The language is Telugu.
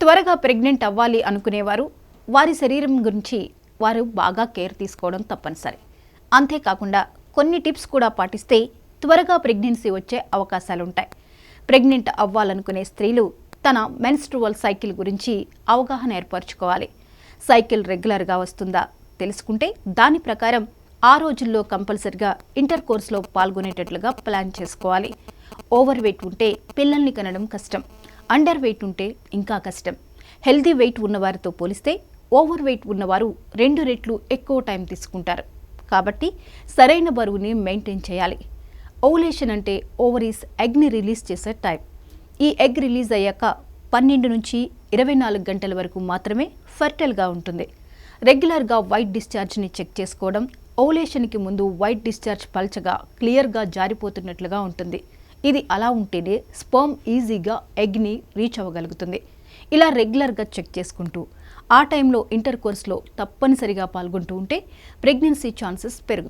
త్వరగా ప్రెగ్నెంట్ అవ్వాలి అనుకునేవారు వారి శరీరం గురించి వారు బాగా కేర్ తీసుకోవడం తప్పనిసరి. అంతేకాకుండా కొన్ని టిప్స్ కూడా పాటిస్తే త్వరగా ప్రెగ్నెన్సీ వచ్చే అవకాశాలుంటాయి. ప్రెగ్నెంట్ అవ్వాలనుకునే స్త్రీలు తన మెన్స్ట్రువల్ సైకిల్ గురించి అవగాహన ఏర్పరచుకోవాలి. సైకిల్ రెగ్యులర్గా వస్తుందా తెలుసుకుంటే దాని ప్రకారం ఆ రోజుల్లో కంపల్సరిగా ఇంటర్ కోర్స్లో పాల్గొనేటట్లుగా ప్లాన్ చేసుకోవాలి. ఓవర్ వెయిట్ ఉంటే పిల్లల్ని కనడం కష్టం, అండర్ వెయిట్ ఉంటే ఇంకా కష్టం. హెల్దీ వెయిట్ ఉన్నవారితో పోలిస్తే ఓవర్ వెయిట్ ఉన్నవారు 2 రెట్లు ఎక్కువ టైం తీసుకుంటారు. కాబట్టి సరైన బరువుని మెయింటైన్ చేయాలి. ఓవులేషన్ అంటే ఓవరీస్ ఎగ్ని రిలీజ్ చేసే టైం. ఈ ఎగ్ రిలీజ్ అయ్యాక 12 నుంచి 24 గంటల వరకు మాత్రమే ఫర్టైల్గా ఉంటుంది. రెగ్యులర్గా వైట్ డిశ్చార్జ్ని చెక్ చేసుకోవడం, ఓవులేషన్కి ముందు వైట్ డిశ్చార్జ్ పల్చగా క్లియర్గా జారిపోతున్నట్లుగా ఉంటుంది. ఇది అలా ఉంటేనే స్పర్మ్ ఈజీగా ఎగ్ని రీచ్ అవ్వగలుగుతుంది. ఇలా రెగ్యులర్గా చెక్ చేసుకుంటూ ఆ టైంలో ఇంటర్ కోర్స్లో తప్పనిసరిగా పాల్గొంటూ ఉంటే ప్రెగ్నెన్సీ ఛాన్సెస్ పెరుగుతాయి.